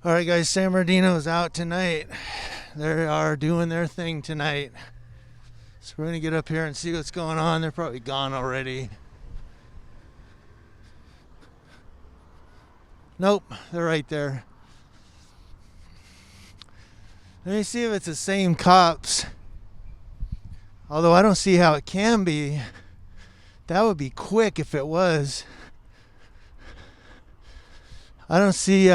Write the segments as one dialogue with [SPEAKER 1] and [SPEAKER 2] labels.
[SPEAKER 1] All right, guys, San Bernardino's out tonight. They are doing their thing tonight. So we're going to get up here and see what's going on. They're probably gone already. Nope, they're right there. Let me see if it's the same cops. Although I don't see how it can be. That would be quick if it was. I don't see...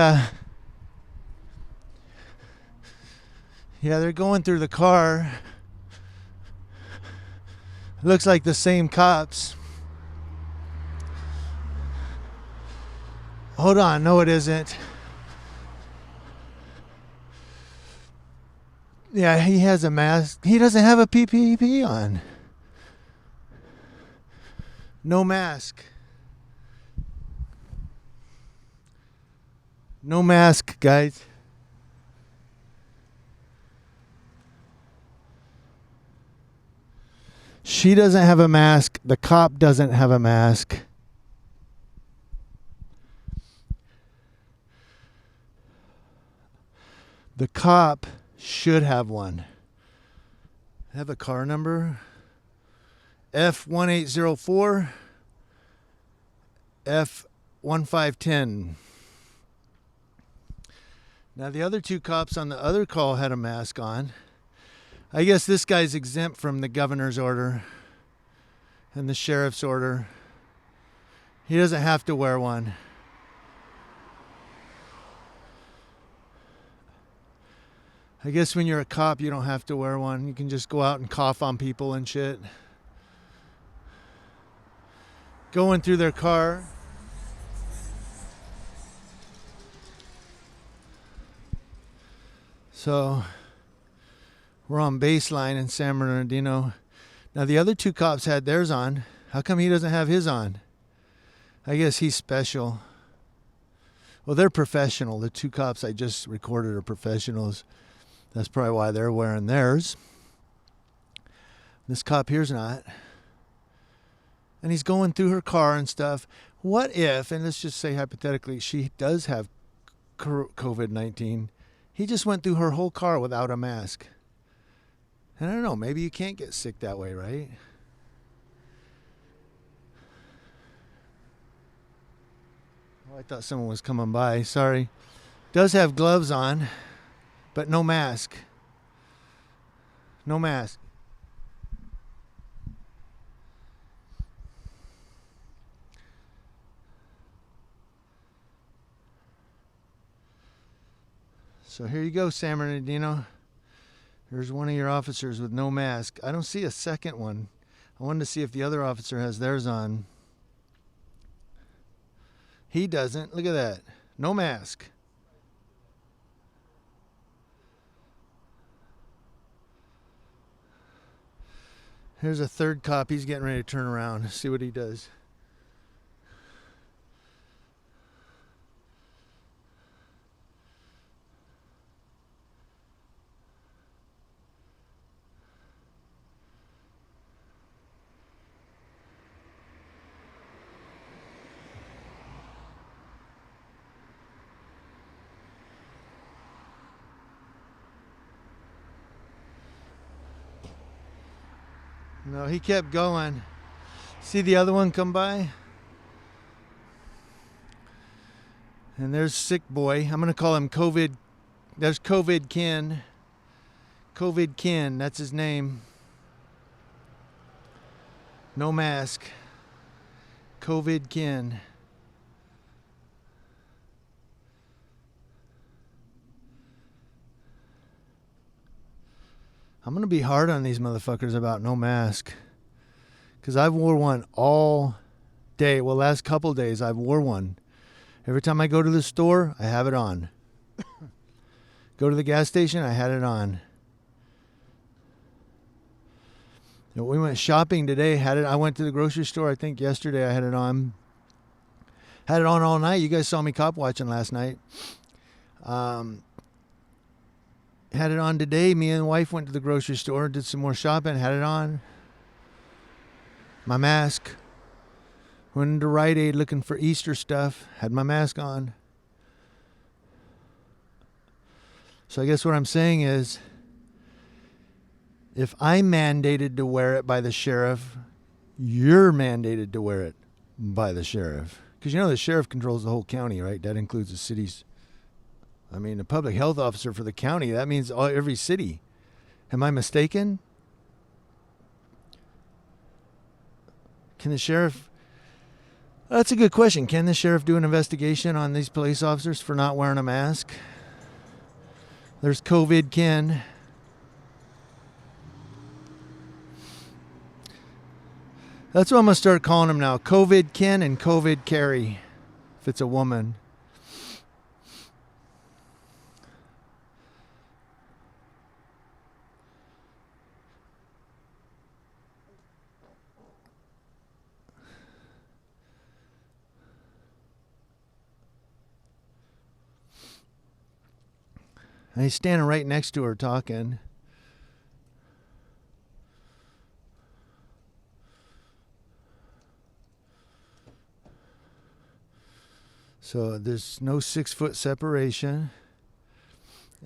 [SPEAKER 1] Yeah, they're going through the car. Looks like the same cops. Hold on, no it isn't. Yeah, he has a mask. He doesn't have a PPE on. No mask. No mask, guys. She doesn't have a mask. The cop doesn't have a mask. The cop should have one. I have a car number. F1804 F1510. Now the other two cops on the other call had a mask on. I guess this guy's exempt from the governor's order and the sheriff's order. He doesn't have to wear one. I guess when you're a cop, you don't have to wear one. You can just go out and cough on people and shit. Going through their car. So we're on baseline in San Bernardino. Now the other two cops had theirs on. How come he doesn't have his on? I guess he's special. Well, they're professional. The two cops I just recorded are professionals. That's probably why they're wearing theirs. This cop here's not. And he's going through her car and stuff. What if, and let's just say hypothetically, she does have COVID-19. He just went through her whole car without a mask. And I don't know, maybe you can't get sick that way, right? Oh, I thought someone was coming by. Sorry. Does have gloves on, but no mask. No mask. So here you go, San Bernardino. There's one of your officers with no mask. I don't see a second one. I wanted to see if the other officer has theirs on. He doesn't. Look at that. No mask. Here's a third cop. He's getting ready to turn around. See what he does. No, he kept going. See the other one come by? And there's Sick Boy. I'm going to call him COVID. There's COVID Ken. COVID Ken, that's his name. No mask. COVID Ken. I'm going to be hard on these motherfuckers about no mask. Because I've wore one all day. Well, last couple days I've wore one. Every time I go to the store, I have it on. Go to the gas station, I had it on. We went shopping today, had it. I went to the grocery store, I think yesterday I had it on. Had it on all night. You guys saw me cop watching last night. Had it on today. Me and the wife went to the grocery store, did some more shopping, had it on. My mask. Went into Rite Aid looking for Easter stuff. Had my mask on. So I guess what I'm saying is, if I'm mandated to wear it by the sheriff, you're mandated to wear it by the sheriff. Because you know the sheriff controls the whole county, right? That includes the cities. I mean, the public health officer for the county, that means every city. Am I mistaken? Can the sheriff... That's a good question. Can the sheriff do an investigation on these police officers for not wearing a mask? There's COVID Ken. That's what I'm going to start calling him now. COVID Ken and COVID Carrie, if it's a woman. And he's standing right next to her talking. So there's no 6-foot separation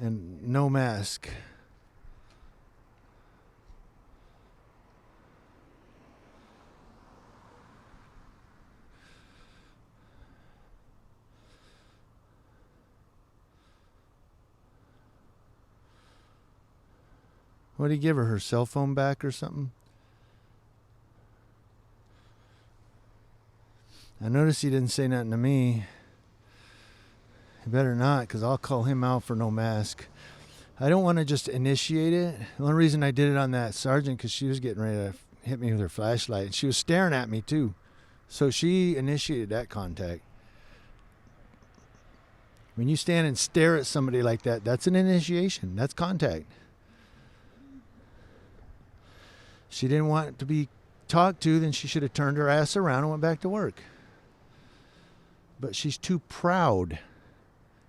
[SPEAKER 1] and no mask. What did he give her? Her cell phone back or something? I noticed he didn't say nothing to me. He better not, because I'll call him out for no mask. I don't want to just initiate it. The only reason I did it on that sergeant, because she was getting ready to hit me with her flashlight. And she was staring at me, too. So she initiated that contact. When you stand and stare at somebody like that, that's an initiation. That's contact. She didn't want to be talked to, then she should have turned her ass around and went back to work. But she's too proud,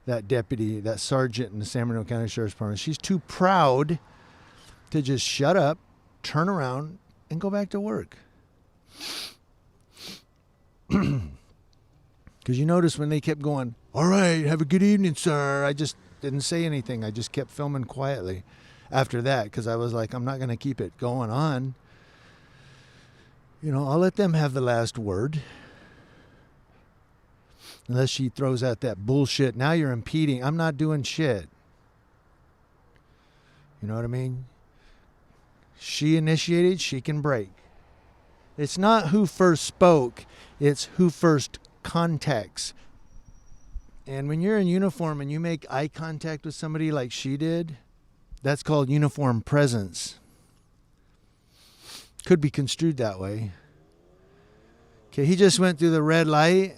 [SPEAKER 1] that deputy, that sergeant in the San Bernardino County Sheriff's Department. She's too proud to just shut up, turn around, and go back to work. Because you notice when they kept going, all right, have a good evening, sir. I just didn't say anything. I just kept filming quietly after that, because I was like, I'm not going to keep it going on. You know, I'll let them have the last word. Unless she throws out that bullshit. Now you're impeding. I'm not doing shit. You know what I mean? She initiated, she can break. It's not who first spoke. It's who first contacts. And when you're in uniform and you make eye contact with somebody like she did, that's called uniform presence. Could be construed that way. Okay, he just went through the red light,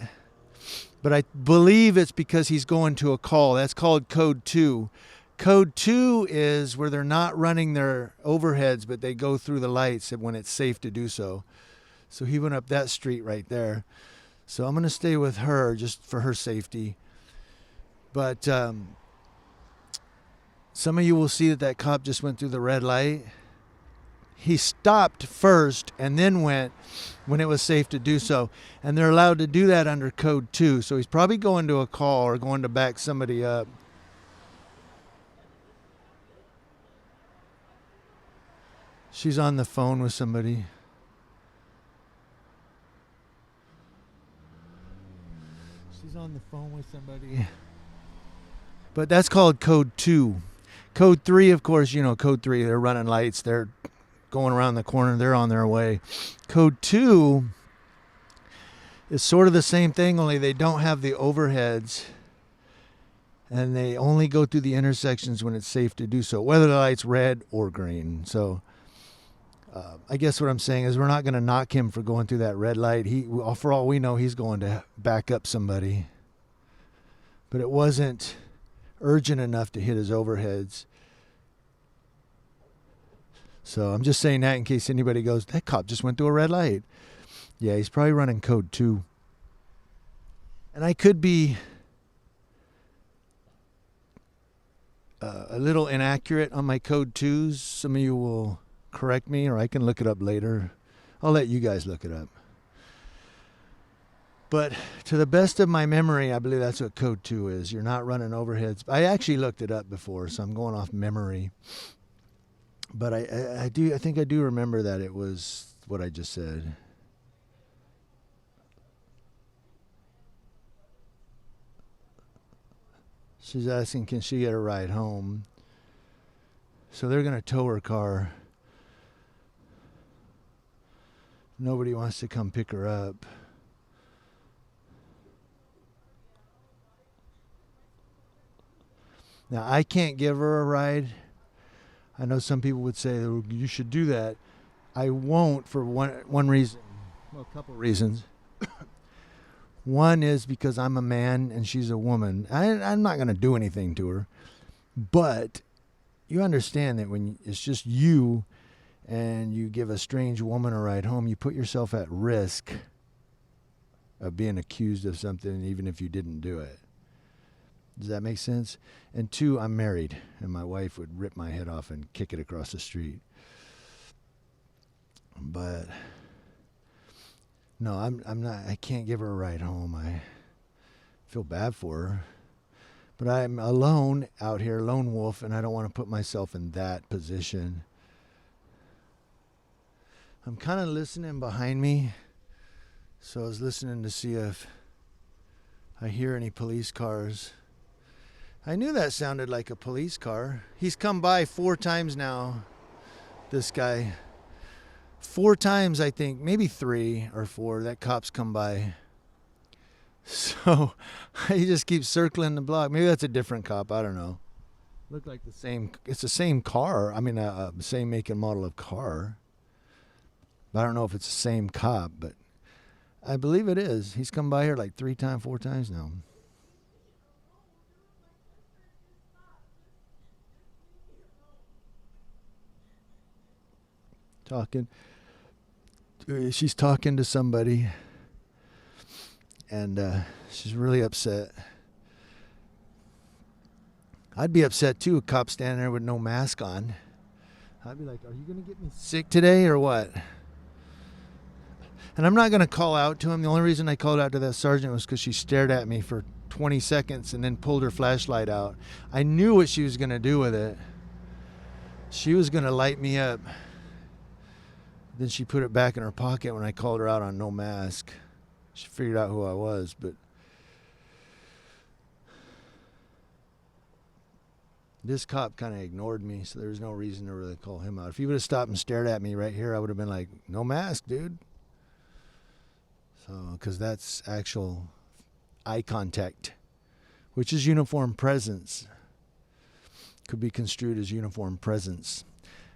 [SPEAKER 1] but I believe it's because he's going to a call. That's called code 2. Code 2 is where they're not running their overheads, but they go through the lights when it's safe to do so. So he went up that street right there. So I'm going to stay with her just for her safety. But some of you will see that cop just went through the red light. He stopped first and then went when it was safe to do so. And they're allowed to do that under code 2. So he's probably going to a call or going to back somebody up. She's on the phone with somebody. She's on the phone with somebody. But that's called code 2. Code 3, of course, you know, code 3, they're running lights. They're going around the corner. They're on their way. Code 2 is sort of the same thing, only they don't have the overheads. And they only go through the intersections when it's safe to do so, whether the light's red or green. So I guess what I'm saying is we're not going to knock him for going through that red light. For all we know, he's going to back up somebody. But it wasn't urgent enough to hit his overheads. So I'm just saying that in case anybody goes, that cop just went through a red light. Yeah, he's probably running code 2. And I could be a little inaccurate on my code 2s. Some of you will correct me, or I can look it up later. I'll let you guys look it up. But to the best of my memory, I believe that's what code 2 is. You're not running overheads. I actually looked it up before, so I'm going off memory. But I think I do remember that it was what I just said. She's asking, can she get a ride home? So they're going to tow her car. Nobody wants to come pick her up. Now, I can't give her a ride. I know some people would say, oh, you should do that. I won't for one reason. Well, a couple reasons. One is because I'm a man and she's a woman. I'm not going to do anything to her. But you understand that when it's just you and you give a strange woman a ride home, you put yourself at risk of being accused of something even if you didn't do it. Does that make sense? And two, I'm married, and my wife would rip my head off and kick it across the street. But no, I'm not. I can't give her a ride home. I feel bad for her. But I'm alone out here, lone wolf, and I don't want to put myself in that position. I'm kind of listening behind me. So I was listening to see if I hear any police cars. I knew that sounded like a police car. He's come by 4 times now, this guy. 4 times, I think, maybe 3 or 4, that cop's come by. So he just keeps circling the block. Maybe that's a different cop. I don't know. Look like the same. It's the same car. I mean, same make and model of car. I don't know if it's the same cop, but I believe it is. He's come by here like 3 times, 4 times now. Talking. She's talking to somebody. And she's really upset. I'd be upset too, a cop standing there with no mask on. I'd be like, are you going to get me sick today or what? And I'm not going to call out to him. The only reason I called out to that sergeant was because she stared at me for 20 seconds and then pulled her flashlight out. I knew what she was going to do with it. She was going to light me up. Then she put it back in her pocket when I called her out on no mask. She figured out who I was, but this cop kind of ignored me, so there's no reason to really call him out. If he would have stopped and stared at me right here, I would have been like, no mask, dude. So, because that's actual eye contact, which is uniform presence. Could be construed as uniform presence,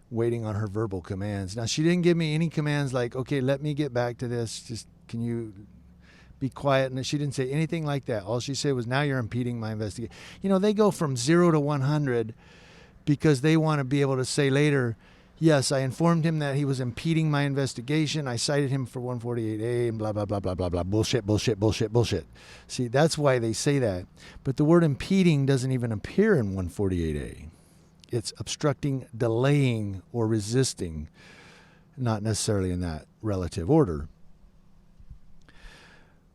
[SPEAKER 1] waiting on her verbal commands. Now, she didn't give me any commands like, okay, let me get back to this. Just, can you be quiet? And she didn't say anything like that. All she said was, now you're impeding my investigation. You know, they go from 0 to 100 because they want to be able to say later, yes, I informed him that he was impeding my investigation. I cited him for 148A and blah, blah, blah, blah, blah, blah. Bullshit, bullshit, bullshit, bullshit. See, that's why they say that. But the word impeding doesn't even appear in 148A. It's obstructing, delaying, or resisting, not necessarily in that relative order.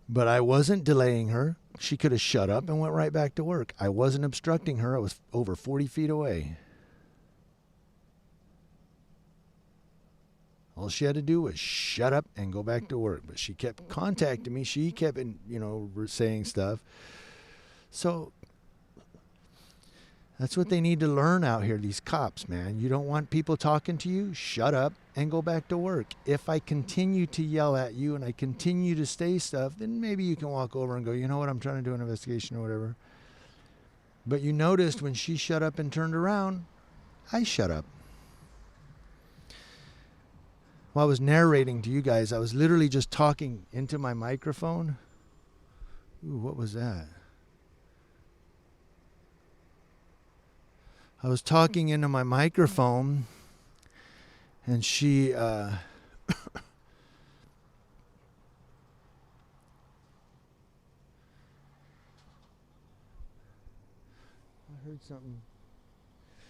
[SPEAKER 1] But I wasn't delaying her. She could have shut up and went right back to work. I wasn't obstructing her. I was over 40 feet away. All she had to do was shut up and go back to work. But she kept contacting me. She kept, saying stuff. So that's what they need to learn out here, these cops, man. You don't want people talking to you? Shut up and go back to work. If I continue to yell at you and I continue to say stuff, then maybe you can walk over and go, you know what, I'm trying to do an investigation or whatever. But you noticed when she shut up and turned around, I shut up. While I was narrating to you guys, I was literally just talking into my microphone. Ooh, what was that? I was talking into my microphone, and she I heard something.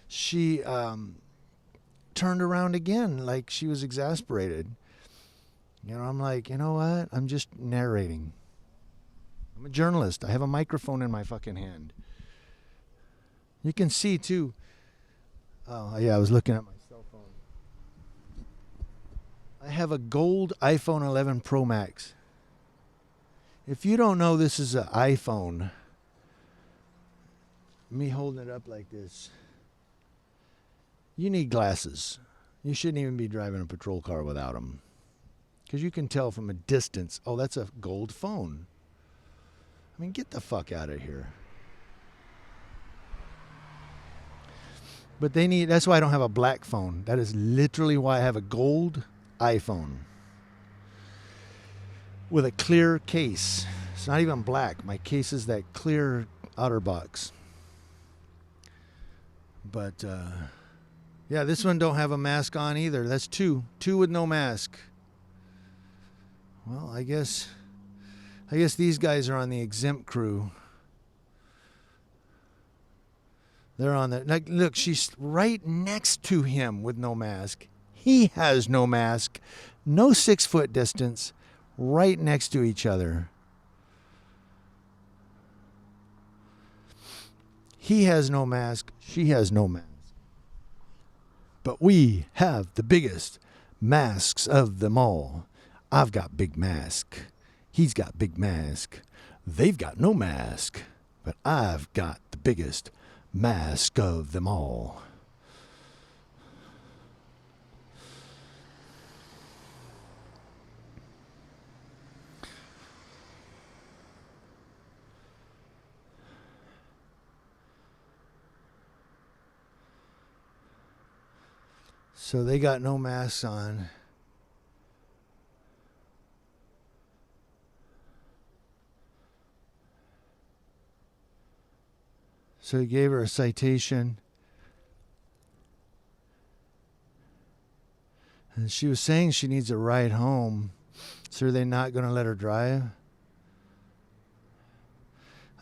[SPEAKER 1] She turned around again like she was exasperated. I'm like, you know what? I'm just narrating. I'm a journalist. I have a microphone in my fucking hand. You can see too. Oh, yeah, I was looking at my cell phone. I have a gold iPhone 11 Pro Max. If you don't know this is an iPhone, me holding it up like this, you need glasses. You shouldn't even be driving a patrol car without them. Because you can tell from a distance, oh, that's a gold phone. I mean, get the fuck out of here. But that's why I don't have a black phone. That is literally why I have a gold iPhone. With a clear case. It's not even black. My case is that clear outer box. But, yeah, this one don't have a mask on either. That's two. Two with no mask. Well, I guess these guys are on the exempt crew. They're on the... Like, look, she's right next to him with no mask. He has no mask. No 6-foot distance. Right next to each other. He has no mask. She has no mask. But we have the biggest masks of them all. I've got big mask. He's got big mask. They've got no mask. But I've got the biggest mask of them all. So they got no masks on. So he gave her a citation. And she was saying she needs a ride home. So are they not going to let her drive?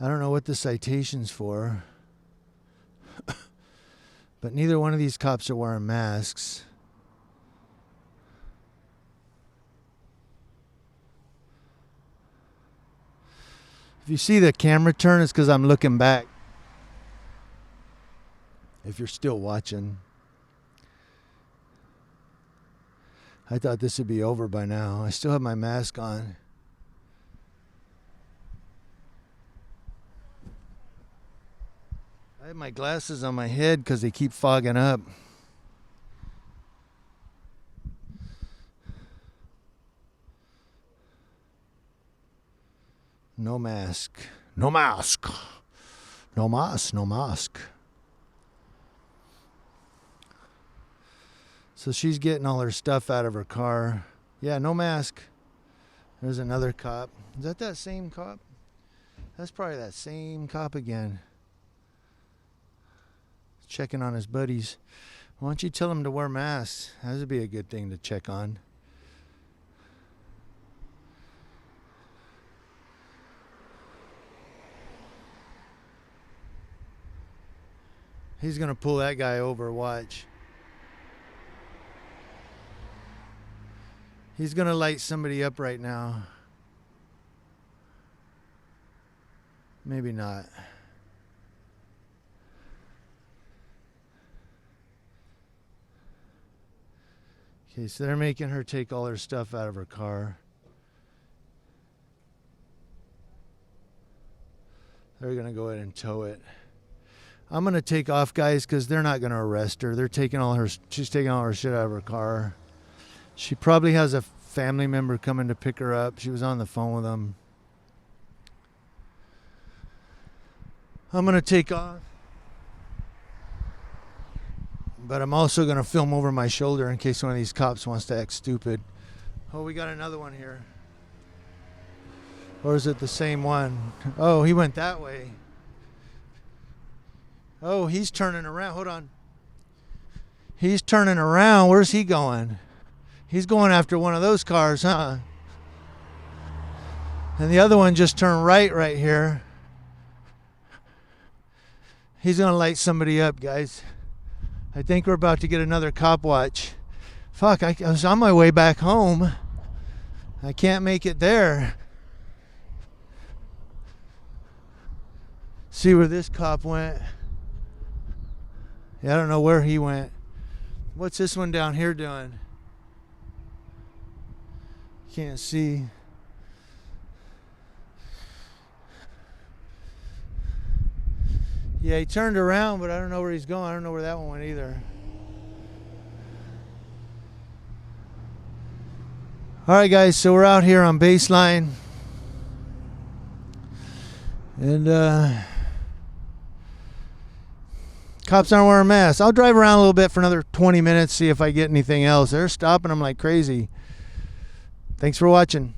[SPEAKER 1] I don't know what the citation's for. But neither one of these cops are wearing masks. If you see the camera turn, it's because I'm looking back. If you're still watching. I thought this would be over by now. I still have my mask on. I have my glasses on my head because they keep fogging up. No mask. No mask. No mask. No mask. So she's getting all her stuff out of her car. Yeah, no mask. There's another cop. Is that same cop? That's probably that same cop again. Checking on his buddies. Why don't you tell him to wear masks? That would be a good thing to check on. He's going to pull that guy over, watch. He's going to light somebody up right now. Maybe not. Okay, so they're making her take all her stuff out of her car. They're going to go ahead and tow it. I'm going to take off, guys, because they're not going to arrest her. She's taking all her shit out of her car. She probably has a family member coming to pick her up. She was on the phone with them. I'm going to take off. But I'm also going to film over my shoulder in case one of these cops wants to act stupid. Oh, we got another one here. Or is it the same one? Oh, he went that way. Oh, he's turning around. Hold on. He's turning around. Where's he going? He's going after one of those cars, huh? And the other one just turned right here. He's going to light somebody up, guys. I think we're about to get another cop watch. Fuck, I was on my way back home. I can't make it there. See where this cop went. Yeah, I don't know where he went. What's this one down here doing? Can't see. Yeah, he turned around, but I don't know where he's going. I don't know where that one went either. All right, guys, so we're out here on Baseline. And cops aren't wearing masks. I'll drive around a little bit for another 20 minutes, see if I get anything else. They're stopping them like crazy. Thanks for watching.